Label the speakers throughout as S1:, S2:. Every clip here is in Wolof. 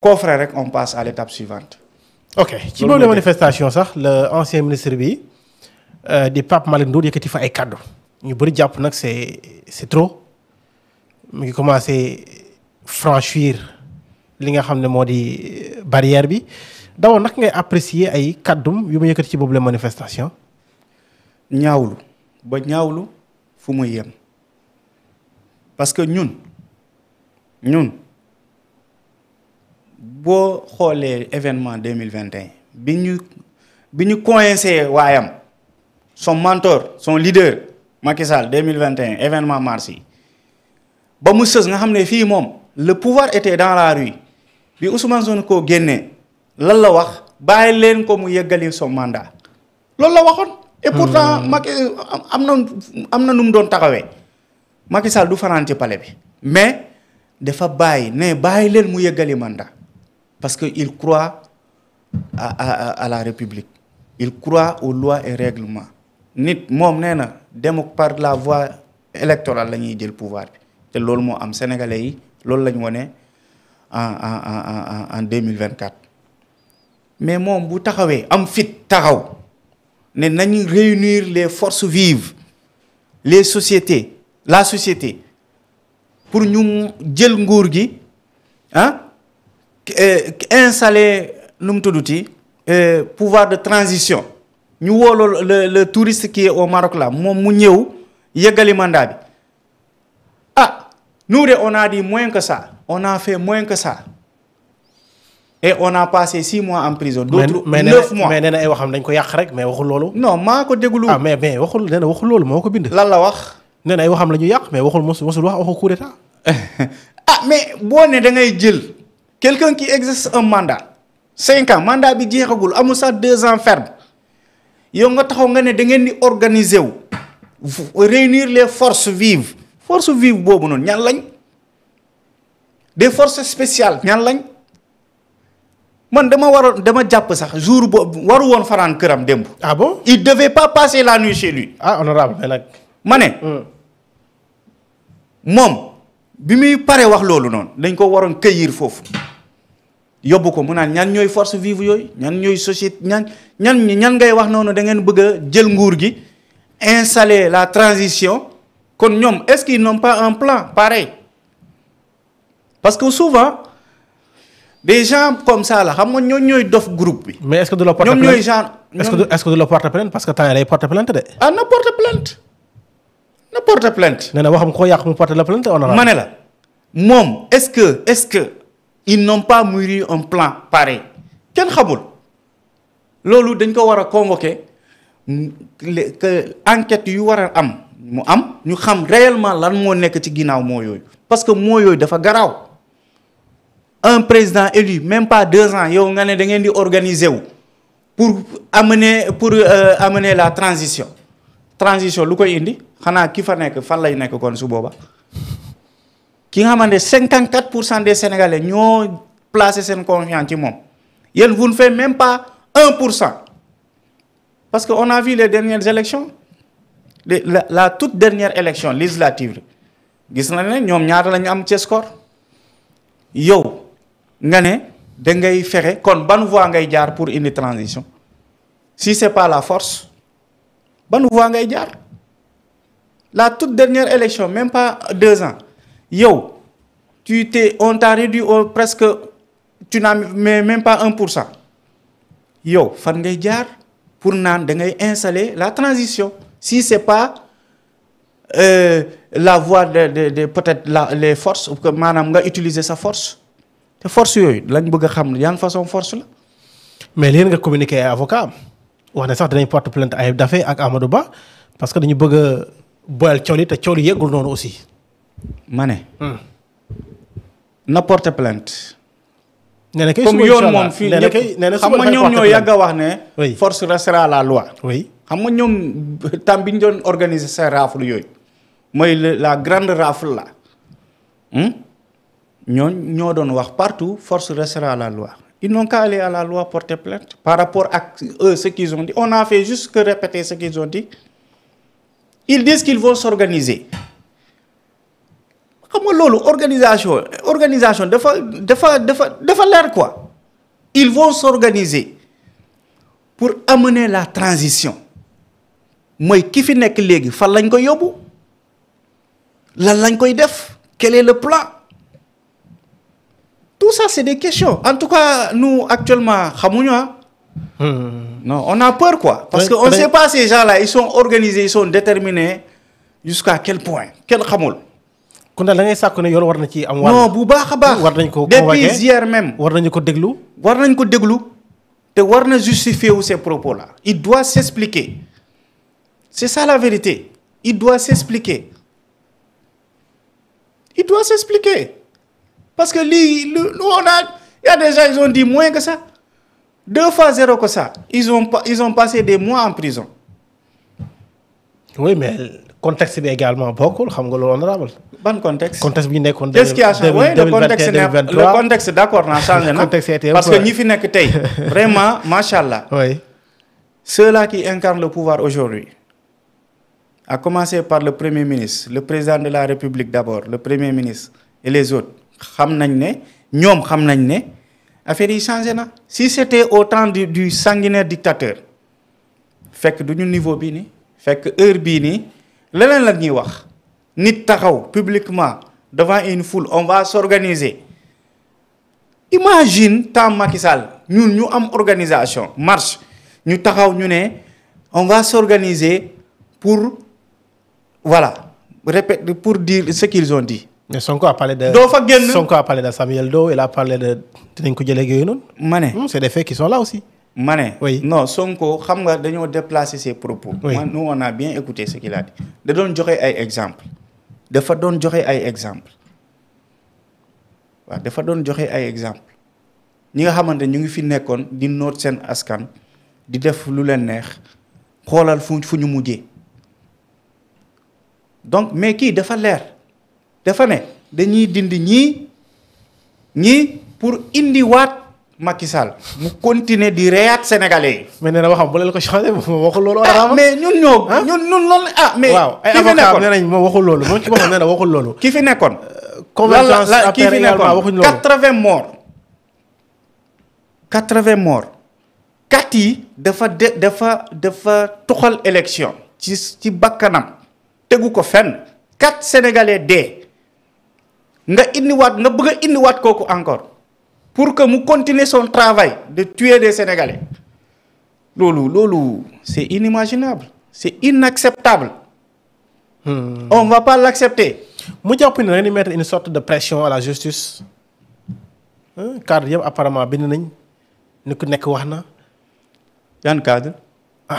S1: coffre rek on passe à l'étape suivante.
S2: ok ci boobu la manifestation sax le ancien ministre bi di Pape Malick Ndour yëkkati fa ay kaddu ñu bëri jàpp nag c'est trop mu ngi commencé franchir li nga xam ne moo di barrière bi d'abord nag ngay apprécier ay kaddum yu ma yëkkati ci boobu la manifestation.
S1: ñaawlu fu muy yem parce que ñun boo xoolee événement 2021 bi ñu coincé waayam son mentor son leader Macky Sall 2021 événement mars yi ba mu sës nga xam ne fii moom le pouvoir était dans la rue bi Ousmane Sonko génnee lan la wax bàyyi leen ko mu yeggali son mandat loolu la waxoon. et pourtant Macky am na nu mu doon taxawee Macky Sall du fanaan ci palais bi mais dafa bàyyi leen mu yeggali mandat parce que il croit à la République il croit aux lois et règlements nit moom nee na dem par la voie électorale la ñuy jël pouvoir bi te loolu moo am sénégalais yi loolu la ñu wone en 2024 mais moom bu taxawee am fit taxaw ne nañu réunir les forces vives la société pour ñu jël nguur gi installer nu mu tudduti pouvoir de transition ñu wooloo le touriste qui est au Maroc là moom mu ñëw yeggali mandat bi nous on a dit moins que ça on a fait moins que ça et on a passé 6 mois en prison. d'autres 9 mois
S2: mais nee na ay waxam dañ ko yàq rek mais waxul loolu.
S1: non maa ko déglu.
S2: mais waxul nee na waxul loolu moo ko bind.
S1: lan la wax.
S2: nee na ay waxam la ñu yàq mais waxul mosul wax waxu coup d'état.
S1: mais boo ne da ngay jël quelqu'un qui exerce un mandat 5 ans mandat bi jeexagul amul sax 2 ans ferme yow nga taxaw nga ne da ngeen di organiser wu réunir les forces vives boobu noonu ñan lañ des forces spéciales ñan lañ. man dama jàpp sax jour boobu waru woon fanaan këram démb.
S2: ah bon
S1: il devait pas passer la nuit chez lui.
S2: honorable mais nag.
S1: ma ne. moom bi muy pare wax loolu noonu dañ ko waroon cueillir foofu yóbbu ko mu naan ñan ñooy force vive yooyu ñan ñooy société ñan ngay wax noonu da ngeen bëgg a jël nguur gi installer la transition kon ñoom est-ce qu'ils n'ont pas un plan pareil parce que souvent. des gens comme ça la xam nga ñooy dof groupe bi.
S2: mais est-ce que du la porter plainte ñoom ñooy genre. est-ce que du la porter plainte parce que temps yii day porter plainte de.
S1: na porter plainte.
S2: nee na waxam ko yàq mu porter la plainte honorable.
S1: ma ne la moom est-ce que ils n'ont pas mûri un plan pareil kenn xamul loolu dañ ko war a convoquer que enquête yu war a am mu am ñu xam réellement lan moo nekk ci ginnaaw moo yooyu parce que moo yooyu dafa garaaw. un président élu même pas 2 ans yow nga ne da ngeen di organiser wu pour amener la transition lu koy indi xanaa ki fa nekk fan lay nekk kon su booba ki nga xamante 54% des Sénégalais ñoo placé seen confiance ci moom yéen vous ne faites même pas 1% parce que on a vu les dernières élections la toute dernière élection législative gis na ne ñoom ñaata la ñu am ci score yow. nga ne da ngay fexe kon ban voie ngay jaar pour indi transition si c'est pas la force ban voie ngay jaar la toute dernière élection même pas 2 ans yow on t'a réduit presque tu n'as même pas 1%. yow fan ngay jaar pour naan da ngay installer la transition si c'est pas la voie de peut-être les forces que maanaam nga utiliser sa force. te force yooyu lañ bëgg a xam yan façon force la.
S2: mais léegi nga communiqué ay avocat am wax ne sax danañ porte plainte Ayib Daffé ak Amadou Ba parce que dañu bëgg a boyal coow li te coow li yeggul noonu aussi.
S1: ma ne. na porte plainte.
S2: nee na kay
S1: comme yoon moom fii ñëpp xam nga ñoom ñoo yàgg a wax ne. force restera la loi.
S2: oui
S1: xam nga ñoom temps bi ñu doon organiser seen rafle yooyu mooy la grande rafle là. ñoo doon wax partout force restera à la loi ils n'ont qu'à aller à la loi porter plainte par rapport à eux ce qu'ils ont dit on a fait juste que répéter ce qu'ils ont dit ils disent qu'ils vont s'organiser xam nga loolu organisation dafa leer quoi. Ils vont s'organiser pour amener la transition mooy ki fi nekk léegi fan lañ koy yóbbu lan lañ koy def quel est le plan tout ça c'est des questions en tout cas nous actuellement xamuñu non on a peur quoi parce que on sait pas ces gens-là ils sont organisés ils sont déterminés jusqu'à quel point kenn xamul.
S2: kon daal da ngay sàkku ne yoon war na ci am.
S1: non bu baax a baax.
S2: war nañ ko
S1: depuis hier même.
S2: war nañu ko déglu.
S1: war nañ ko déglu te war na justifier wu ces propos là. il doit s'expliquer c'est ça la vérité il doit s'expliquer parce que lii il y a des gens ils ont dit moins que ça 2 fois 0 que ça ils ont passé des mois en prison.
S2: oui mais contexte bi également bokkul xam nga loolu honorable.
S1: ban contexte.
S2: contexte bi ñu nekkoon.
S1: qu'est-ce qui a changé oui le contexte d'accord naa changé na. parce que ñi fi nekk tey vraiment macha allah.
S2: oui.
S1: ceux-là qui incarnent le pouvoir aujourd'hui à commencer par le premier ministre le président de la République d'abord le premier ministre et les autres xam nañ ne affaire yi changé na. si c'était au temps du sanguinaire dictateur fekk du ñu niveau bii nii fekk heure bii nii leneen la ñuy wax nit taxaw publiquement devant une foule on va s'organiser imagine temps Macky Sall ñun ñu am organisation marche ñu taxaw ñu ne on va s'organiser pour voilà répéter pour dire ce qu'ils ont dit.
S2: mais Sonko a parlé de.
S1: doo fa génn
S2: Sonko a parlé de Samuel Doe il a parlé de dinañ ko jëlee ak yooyu noonu.
S1: ma ne
S2: c'est des faits qui sont là aussi.
S1: ma ne
S2: oui
S1: non Sonko xam nga dañoo déplacer ses propos.
S2: oui
S1: nous on a bien écouté ce qu'il a dit. da doon joxe ay exemples. dafa doon joxe ay exemples waaw dafa doon joxe ay exemples ñi nga xamante ñu ngi fi nekkoon di noot seen askan di def lu leen neex xoolal fu ñu mujjee donc mais kii dafa leer dafa ne dañuy dindi ñii pour indiwaat Macky Sall mu continuer di reyaat sénégalais yi.
S2: mais nee na waxam bu leen ko changé moom waxul loolu.
S1: mais ñun loolu mais
S2: waaw ay avocat nee nañ moom waxul loolu moom ci boppam nee na waxul loolu.
S1: ki fi nekkoon.
S2: convergence
S1: kii fi nekkoon 80 morts. 4 yi dafa tuxal élection ci bakkanam tegu ko fenn 4 sénégalais dee nga bëgg a indiwaat kooku encore pour que mu continuer son travail de tuer des sénégalais loolu c'est inimaginable c'est inacceptable. On va pas l'accepter.
S2: mu jàpp ne dañuy mettre une sorte de pression à la justice cadre yëpp apparemment bind nañ ni ku nekk wax na.
S1: yan cadre.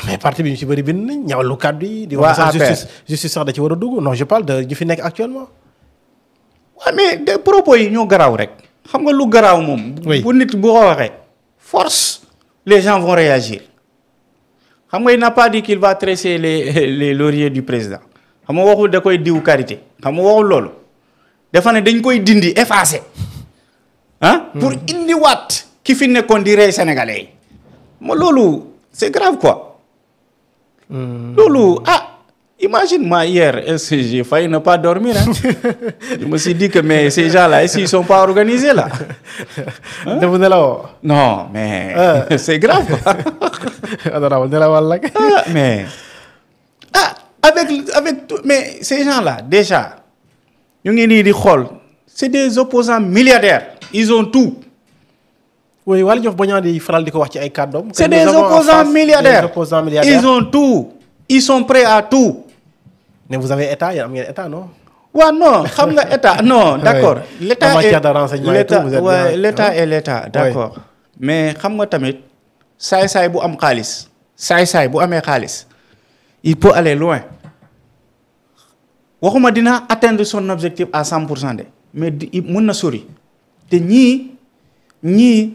S2: mais parti bi ñu ci bëri bind nañ ñaawlu cadre yi. di wax sax justice sax da ci war a dugg non je parle de ñu fi nekk actuellement.
S1: waaw mais des propos yi ñoo garaaw rek. xam nga lu garaaw moom. bu nit bu ko waxee. force les gens vont réagir. xam nga il n'a pas dit qu'il va tresser les lauriers du président. xam nga waxul da koy diw karité xam nga waxul loolu. dafa ne dañ koy dindi effacer. pour indiwaat ki fi nekkoon di rey sénégalais yi. ma loolu c'est grave quoi. loolu imagine moi hier j'ai failli ne pas dormir je me suis dit que mais ces gens-là est-ce qu'ils sont pas organisés là.
S2: dafa nelawoo.
S1: non mais c'est grave quoi.
S2: honorable nelawal nag.
S1: mais avec tout mais ces gens-là déjà ñu ngi nii di xool c'est des opposants milliardaires ils ont tout.
S2: oui Waly Diouf Bodiang di faral di ko wax ci ay kàddoom.
S1: c'est des opposants milliardaires ils ont tout ils sont prêts à tout.
S2: mais vous avez état yéen am ngeen état non.
S1: waaw non xam nga état non d'accord. l'état
S2: en matière de renseignement et tout vous êtes bien.
S1: l'état est l'état d'accord. mais xam nga tamit saay-saay bu am xaalis. saay-saay bu amee xaalis. il peut aller loin. waxuma dina atteindre son objectif à 100% de mais mën na sori. te ñii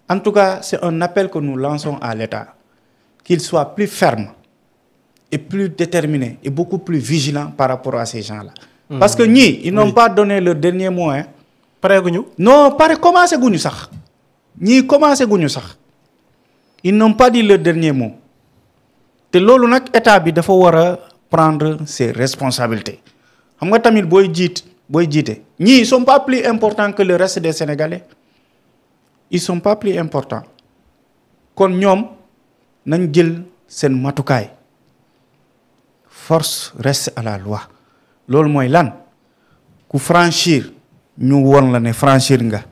S1: en tout cas c'est un appel que nous lançons à l'État qu'il soit plus ferme et plus déterminé et beaucoup plus vigilant par rapport à ces gens-là. Parce que ñii ils n'ont pas donné leur dernier mot
S2: pare guñu.
S1: non commencé guñu sax ñii commencé guñu sax ils n'ont pas dit leur dernier mot te loolu nag état bi dafa war a prendre ses responsabilités xam nga tamit booy jiit booy jiite ñii ils sont pas plus importants que le reste des Sénégalais ils sont pas plus importants kon ñoom nañ jël seen matukaay force reste à la loi loolu mooy lan ku franchir ñu won la ne franchir nga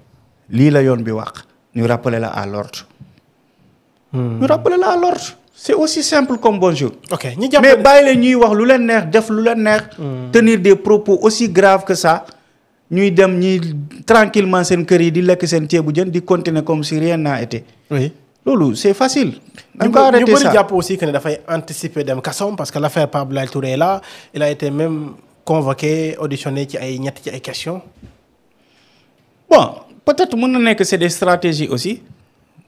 S1: lii la yoon bi wax ñu rappeler la à l'ordre ñu rappeler la à l'ordre c'est aussi simple comme bonjour.
S2: ok ñi jàpp
S1: mais bàyyi leen ñuy wax lu leen neex def lu leen neex. tenir des propos aussi graves que ça ñuy dem ñuy tranquillement seen kër yi di lekk seen ceebu jën di continuer comme si rien n'a été.
S2: oui
S1: loolu c'est facile. dañ ko arrêter ça
S2: ñu bëri jàpp aussi que ne dafay anticiper dem kasoom parce que l'affaire Pape Abdoulaye Touré est là il a été même convoqué auditionné ci ay ñett ci ay questions.
S1: bon peut-être mën na nekk c'est des stratégies aussi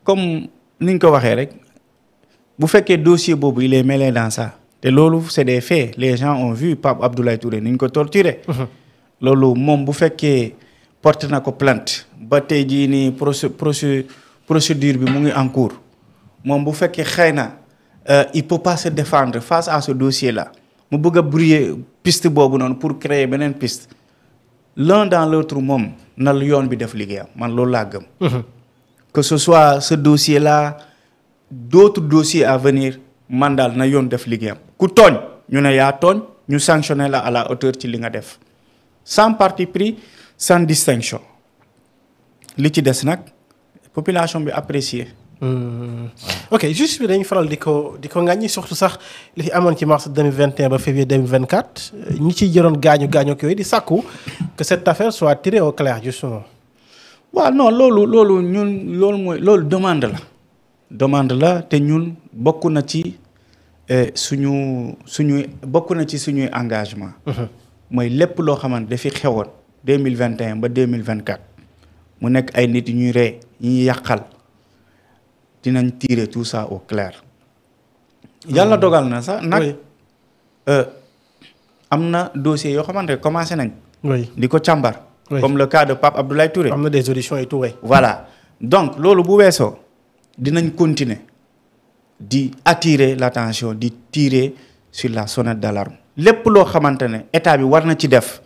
S1: comme ni ñu ko waxee rek. bu fekkee dossier boobu il est mêlé dans ça te loolu c'est des faits les gens ont vu Pape Abdoulaye Touré ni ñu ko torturé. loolu moom bu fekkee porté na ko plainte ba tey jii nii procédure bi mu ngi en cours moom bu fekkee xëy na il peut pas se défendre face à ce dossier là mu bëgg a brouiller piste boobu noonu pour créer beneen piste l'un dans l'autre moom na yoon bi def liggéeyam man loolu laa gëm. que ce soit ce dossier là. d'autres dossiers à venir man daal na yoon def liggéeyam ku tooñ ñu ne yaa tooñ ñu sanctionner la à la hauteur ci li nga def sans parti pris sans distinction li ci des nag population bi apprécier.
S2: ok juste bi dañu faral di ko ŋàññi surtout sax li fi amoon ci mars 2021 ba février 2024 ñi ciy jëroon gaañu yooyu di sàkku que cette affaire soit tirée au clair justement.
S1: waaw non loolu ñun loolu demande la te ñun bokk na ci bokk na ci suñuy engagement. mooy lépp loo xamante dafi xewoon 2021 ba 2024 mu nekk ay nit ñuy ree ñuy yàqal dinañ tirer tout ça au clair. yàlla dogal na sax nag am na dossier yoo xamante ne commencé nañ. di ko càmbar. comme le cas de Pape Abdoulaye Touré.
S2: am na des auditions et tout.
S1: voilà donc loolu bu weesoo. dinañ continuer di attirer l'attention di tirer sur la sonnette d'alarme lépp loo xamante ne état bi war na ci def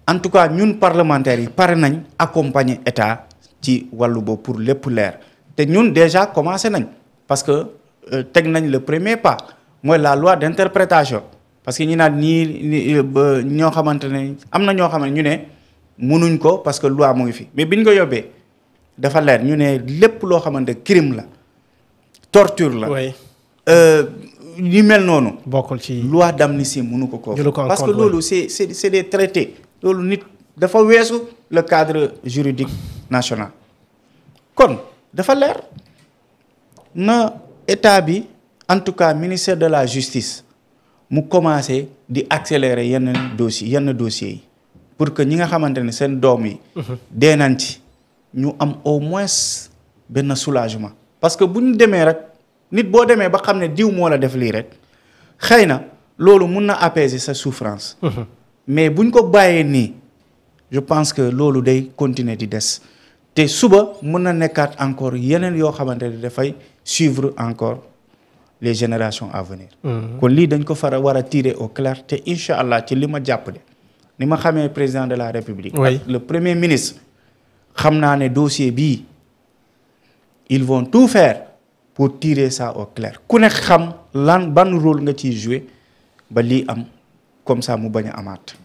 S1: en tout cas ñun parlementaires yi pare nañ accompagner état ci wàllu boobu pour lépp leer te ñun déjà commencé nañ parce que teg nañ le premier pas mooy la loi d'interprétation parce que ñi naan ñii ñoo xamante ne am na ñoo xam ne ñu ne mënuñ ko parce que loi mu ngi fi mais biñ ko yóbbee dafa leer ñu ne lépp loo xamante crime la torture la. yu mel noonu.
S2: bokkul ci
S1: loi d'amnistie mënu ko parce que loolu c'est des traités. loolu nit dafa weesu le cadre juridique national. kon dafa leer na état bi en tout cas ministère de la justice mu commencé di accélérer yenn dossiers yi pour que ñi nga xamante ne seen doom yi. dee nañ ci. ñu am au moins benn soulagement parce que bu ñu demee rek nit boo demee ba xam ne diw moo la def lii rek xëy na loolu mun na apaiser sa souffrance. mais buñ ko bàyyee nii je pense que loolu day continuer di des te suba mun na nekkaat encore yeneen yoo xamante ne dafay suivre encore les générations à venir. kon lii dañ ko war a tirer au clair te incha allah ci li ma jàpp de ni ma xamee président de la république. ak le premier ministre. xam naa ne dossier bii ils vont tout faire pour tirer ça au clair ku ne xam ban rôle nga ciy jouer ba lii am comme ça mu bañ a amaat.